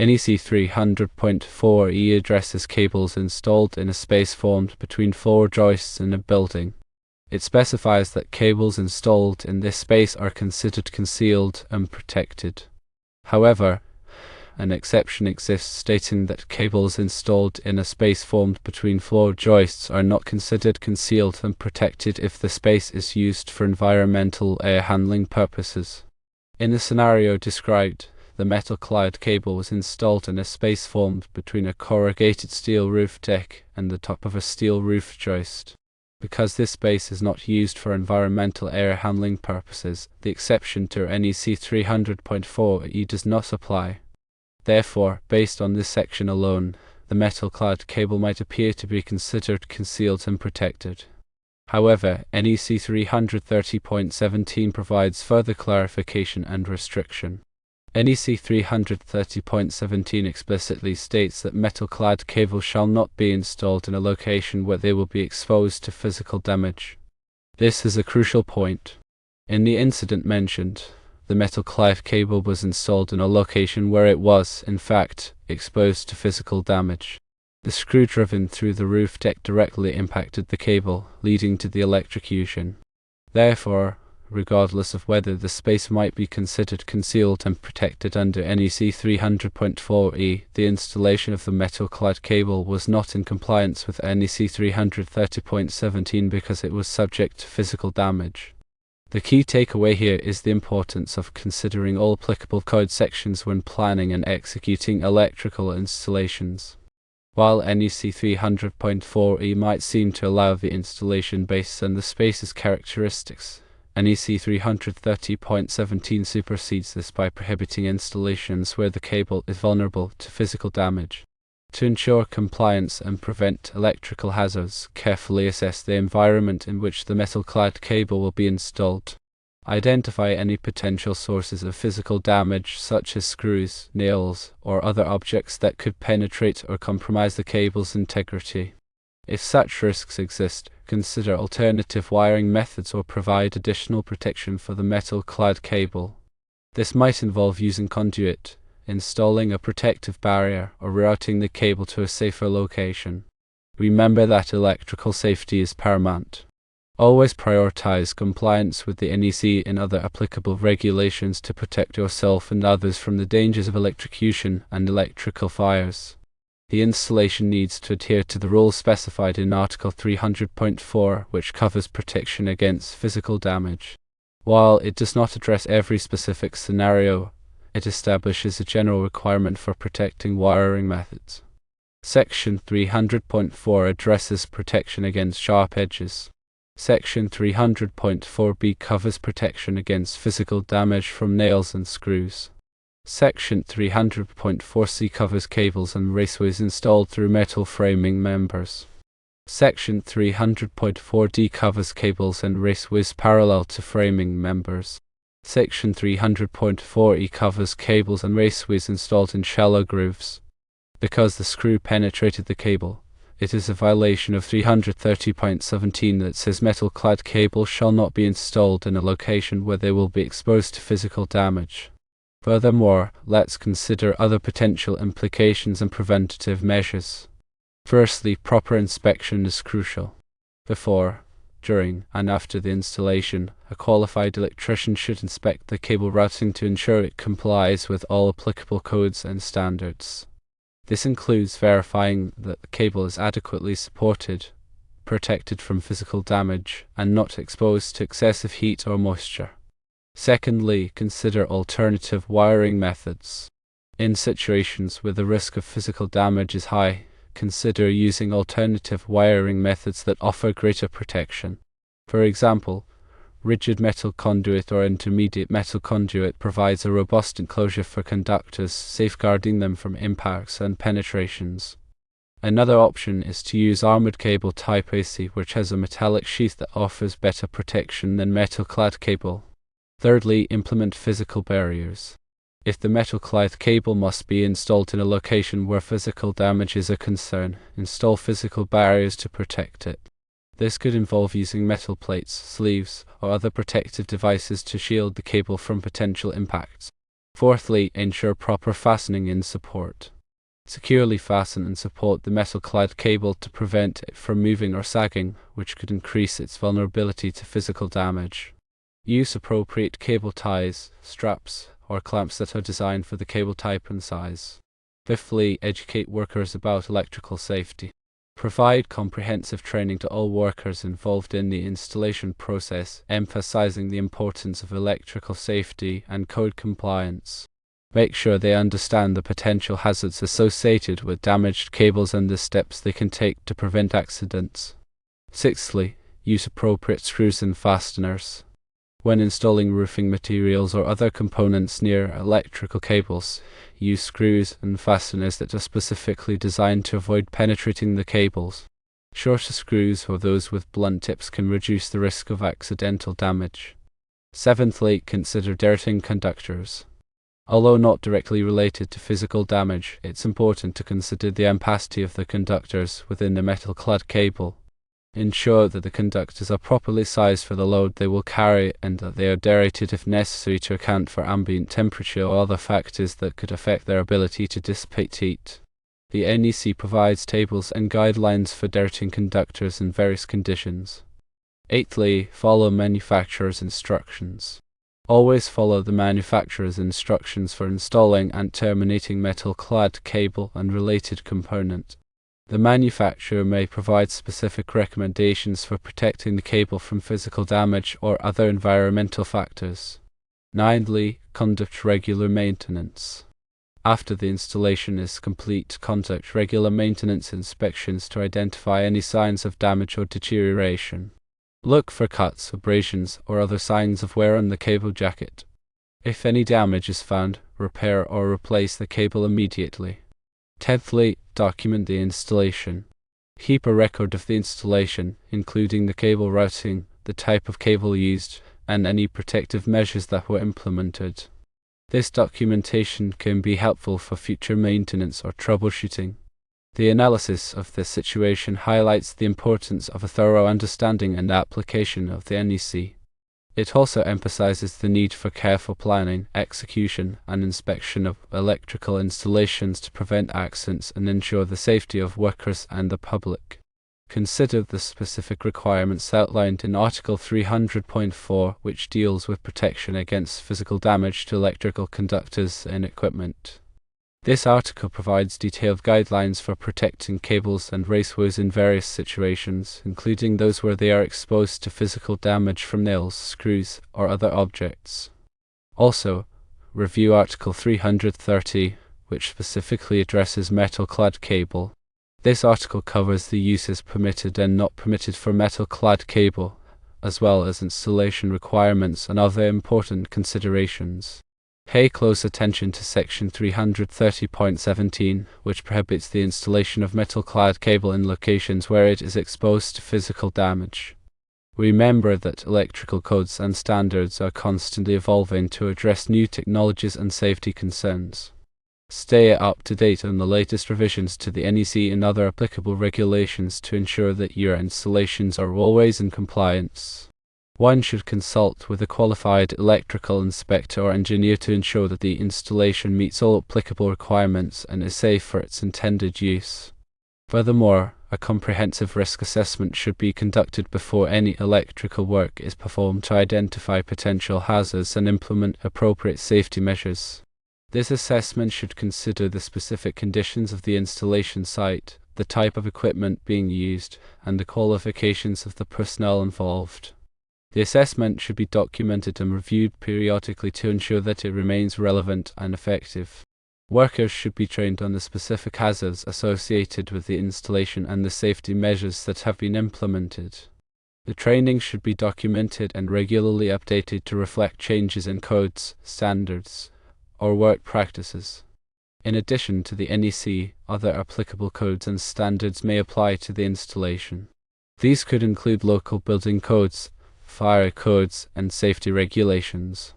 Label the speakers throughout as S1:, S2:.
S1: NEC 300.4e addresses cables installed in a space formed between floor joists in a building. It specifies that cables installed in this space are considered concealed and protected. However, an exception exists stating that cables installed in a space formed between floor joists are not considered concealed and protected if the space is used for environmental air handling purposes. In the scenario described, the metal-clad cable was installed in a space formed between a corrugated steel roof deck and the top of a steel roof joist. Because this space is not used for environmental air handling purposes, the exception to NEC 300.4e does not apply. Therefore, based on this section alone, the metal-clad cable might appear to be considered concealed and protected. However, NEC 330.17 provides further clarification and restriction. NEC 330.17 explicitly states that metal-clad cables shall not be installed in a location where they will be exposed to physical damage. This is a crucial point. In the incident mentioned, the metal-clad cable was installed in a location where it was, in fact, exposed to physical damage. The screw driven through the roof deck directly impacted the cable, leading to the electrocution. Therefore, regardless of whether the space might be considered concealed and protected under NEC 300.4e, the installation of the metal-clad cable was not in compliance with NEC 330.17 because it was subject to physical damage. The key takeaway here is the importance of considering all applicable code sections when planning and executing electrical installations. While NEC 300.4e might seem to allow the installation based on the space's characteristics, NEC 330.17 supersedes this by prohibiting installations where the cable is vulnerable to physical damage. To ensure compliance and prevent electrical hazards, carefully assess the environment in which the metal-clad cable will be installed. Identify any potential sources of physical damage such as screws, nails, or other objects that could penetrate or compromise the cable's integrity. If such risks exist, consider alternative wiring methods or provide additional protection for the metal-clad cable. This might involve using conduit, installing a protective barrier, or routing the cable to a safer location. Remember that electrical safety is paramount. Always prioritize compliance with the NEC and other applicable regulations to protect yourself and others from the dangers of electrocution and electrical fires. The installation needs to adhere to the rules specified in Article 300.4, which covers protection against physical damage. While it does not address every specific scenario, it establishes a general requirement for protecting wiring methods. Section 300.4 addresses protection against sharp edges. Section 300.4b covers protection against physical damage from nails and screws. Section 300.4c covers cables and raceways installed through metal framing members. Section 300.4d covers cables and raceways parallel to framing members. Section 300.4e covers cables and raceways installed in shallow grooves. Because the screw penetrated the cable, it is a violation of 330.17 that says metal-clad cable shall not be installed in a location where they will be exposed to physical damage. Furthermore, let's consider other potential implications and preventative measures. Firstly, proper inspection is crucial. Before, during, and after the installation, a qualified electrician should inspect the cable routing to ensure it complies with all applicable codes and standards. This includes verifying that the cable is adequately supported, protected from physical damage, and not exposed to excessive heat or moisture. Secondly, consider alternative wiring methods. In situations where the risk of physical damage is high, consider using alternative wiring methods that offer greater protection. For example, rigid metal conduit or intermediate metal conduit provides a robust enclosure for conductors, safeguarding them from impacts and penetrations. Another option is to use armored cable type AC, which has a metallic sheath that offers better protection than metal-clad cable. Thirdly, implement physical barriers. If the metal-clad cable must be installed in a location where physical damage is a concern, install physical barriers to protect it. This could involve using metal plates, sleeves, or other protective devices to shield the cable from potential impacts. Fourthly, ensure proper fastening and support. Securely fasten and support the metal-clad cable to prevent it from moving or sagging, which could increase its vulnerability to physical damage. Use appropriate cable ties, straps, or clamps that are designed for the cable type and size. Fifthly, educate workers about electrical safety. Provide comprehensive training to all workers involved in the installation process, emphasizing the importance of electrical safety and code compliance. Make sure they understand the potential hazards associated with damaged cables and the steps they can take to prevent accidents. Sixthly, use appropriate screws and fasteners. When installing roofing materials or other components near electrical cables, use screws and fasteners that are specifically designed to avoid penetrating the cables. Shorter screws or those with blunt tips can reduce the risk of accidental damage. Seventhly, consider dirtying conductors. Although not directly related to physical damage, it's important to consider the ampacity of the conductors within the metal-clad cable. Ensure that the conductors are properly sized for the load they will carry and that they are deaerated if necessary to account for ambient temperature or other factors that could affect their ability to dissipate heat. The NEC provides tables and guidelines for deaerating conductors in various conditions. Eighthly, follow manufacturer's instructions. Always follow the manufacturer's instructions for installing and terminating metal-clad cable and related component. The manufacturer may provide specific recommendations for protecting the cable from physical damage or other environmental factors. Ninthly, conduct regular maintenance. After the installation is complete, conduct regular maintenance inspections to identify any signs of damage or deterioration. Look for cuts, abrasions, or other signs of wear on the cable jacket. If any damage is found, repair or replace the cable immediately. Tenthly, document the installation. Keep a record of the installation, including the cable routing, the type of cable used, and any protective measures that were implemented. This documentation can be helpful for future maintenance or troubleshooting. The analysis of this situation highlights the importance of a thorough understanding and application of the NEC. It also emphasizes the need for careful planning, execution, and inspection of electrical installations to prevent accidents and ensure the safety of workers and the public. Consider the specific requirements outlined in Article 300.4, which deals with protection against physical damage to electrical conductors and equipment. This article provides detailed guidelines for protecting cables and raceways in various situations, including those where they are exposed to physical damage from nails, screws, or other objects. Also, review Article 330, which specifically addresses metal-clad cable. This article covers the uses permitted and not permitted for metal-clad cable, as well as installation requirements and other important considerations. Pay close attention to Section 330.17, which prohibits the installation of metal-clad cable in locations where it is exposed to physical damage. Remember that electrical codes and standards are constantly evolving to address new technologies and safety concerns. Stay up to date on the latest revisions to the NEC and other applicable regulations to ensure that your installations are always in compliance. One should consult with a qualified electrical inspector or engineer to ensure that the installation meets all applicable requirements and is safe for its intended use. Furthermore, a comprehensive risk assessment should be conducted before any electrical work is performed to identify potential hazards and implement appropriate safety measures. This assessment should consider the specific conditions of the installation site, the type of equipment being used, and the qualifications of the personnel involved. The assessment should be documented and reviewed periodically to ensure that it remains relevant and effective. Workers should be trained on the specific hazards associated with the installation and the safety measures that have been implemented. The training should be documented and regularly updated to reflect changes in codes, standards, or work practices. In addition to the NEC, other applicable codes and standards may apply to the installation. These could include local building codes, fire codes, and safety regulations.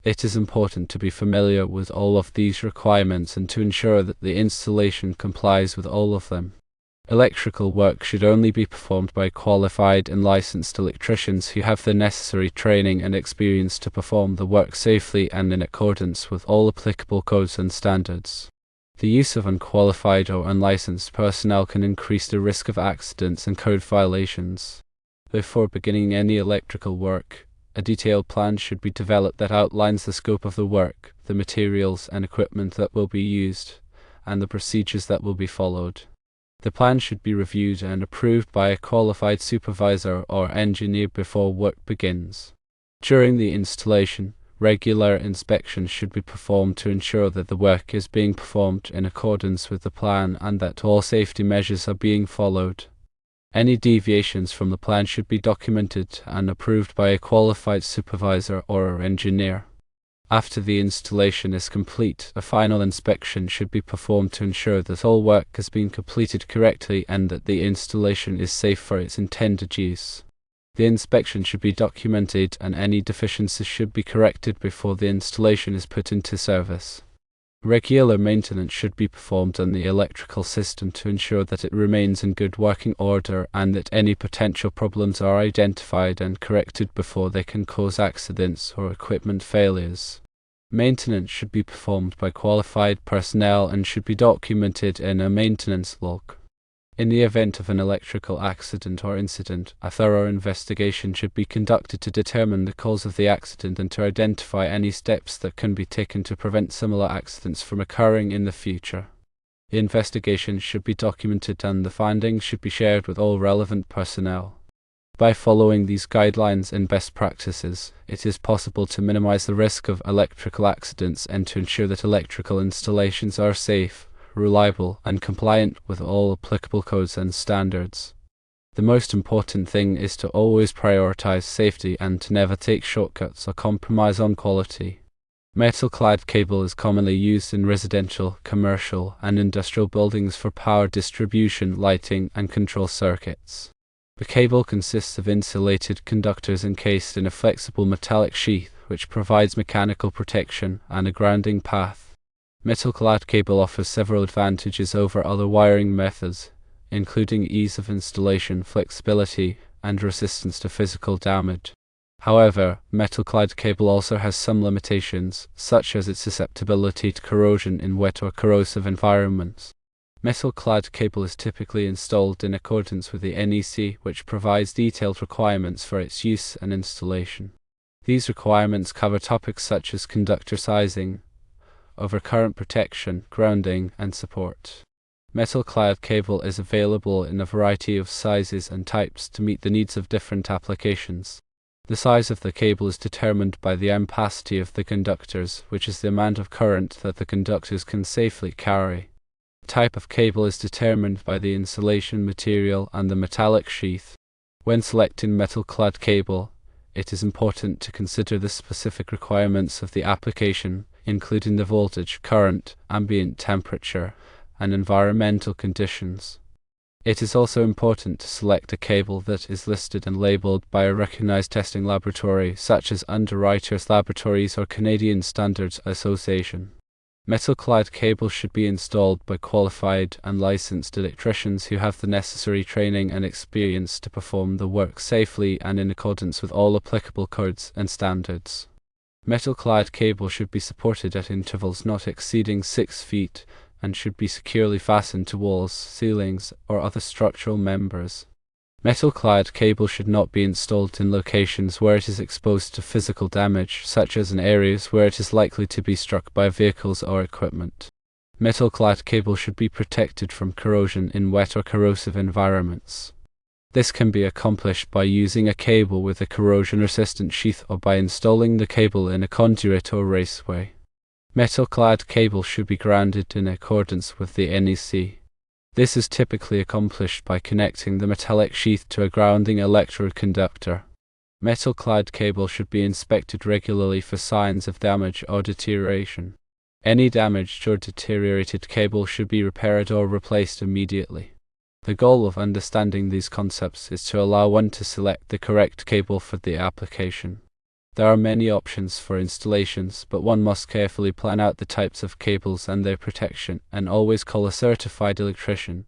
S1: It is important to be familiar with all of these requirements and to ensure that the installation complies with all of them. Electrical work should only be performed by qualified and licensed electricians who have the necessary training and experience to perform the work safely and in accordance with all applicable codes and standards. The use of unqualified or unlicensed personnel can increase the risk of accidents and code violations. Before beginning any electrical work, a detailed plan should be developed that outlines the scope of the work, the materials and equipment that will be used, and the procedures that will be followed. The plan should be reviewed and approved by a qualified supervisor or engineer before work begins. During the installation, regular inspections should be performed to ensure that the work is being performed in accordance with the plan and that all safety measures are being followed. Any deviations from the plan should be documented and approved by a qualified supervisor or engineer. After the installation is complete, a final inspection should be performed to ensure that all work has been completed correctly and that the installation is safe for its intended use. The inspection should be documented and any deficiencies should be corrected before the installation is put into service. Regular maintenance should be performed on the electrical system to ensure that it remains in good working order and that any potential problems are identified and corrected before they can cause accidents or equipment failures. Maintenance should be performed by qualified personnel and should be documented in a maintenance log. In the event of an electrical accident or incident, a thorough investigation should be conducted to determine the cause of the accident and to identify any steps that can be taken to prevent similar accidents from occurring in the future. The investigation should be documented and the findings should be shared with all relevant personnel. By following these guidelines and best practices, it is possible to minimize the risk of electrical accidents and to ensure that electrical installations are safe, reliable, and compliant with all applicable codes and standards. The most important thing is to always prioritize safety and to never take shortcuts or compromise on quality. Metal-clad cable is commonly used in residential, commercial, and industrial buildings for power distribution, lighting, and control circuits. The cable consists of insulated conductors encased in a flexible metallic sheath which provides mechanical protection and a grounding path. Metal-clad cable offers several advantages over other wiring methods, including ease of installation, flexibility, and resistance to physical damage. However, metal-clad cable also has some limitations, such as its susceptibility to corrosion in wet or corrosive environments. Metal-clad cable is typically installed in accordance with the NEC, which provides detailed requirements for its use and installation. These requirements cover topics such as conductor sizing, overcurrent protection, grounding, and support. Metal-clad cable is available in a variety of sizes and types to meet the needs of different applications. The size of the cable is determined by the ampacity of the conductors, which is the amount of current that the conductors can safely carry. The type of cable is determined by the insulation material and the metallic sheath. When selecting metal-clad cable, it is important to consider the specific requirements of the application, including the voltage, current, ambient temperature, and environmental conditions. It is also important to select a cable that is listed and labeled by a recognized testing laboratory such as Underwriters Laboratories or Canadian Standards Association. Metal-clad cable should be installed by qualified and licensed electricians who have the necessary training and experience to perform the work safely and in accordance with all applicable codes and standards. Metal-clad cable should be supported at intervals not exceeding 6 feet and should be securely fastened to walls, ceilings, or other structural members. Metal-clad cable should not be installed in locations where it is exposed to physical damage, such as in areas where it is likely to be struck by vehicles or equipment. Metal-clad cable should be protected from corrosion in wet or corrosive environments. This can be accomplished by using a cable with a corrosion-resistant sheath or by installing the cable in a conduit or raceway. Metal-clad cable should be grounded in accordance with the NEC. This is typically accomplished by connecting the metallic sheath to a grounding electrode conductor. Metal-clad cable should be inspected regularly for signs of damage or deterioration. Any damaged or deteriorated cable should be repaired or replaced immediately. The goal of understanding these concepts is to allow one to select the correct cable for the application. There are many options for installations, but one must carefully plan out the types of cables and their protection, and always call a certified electrician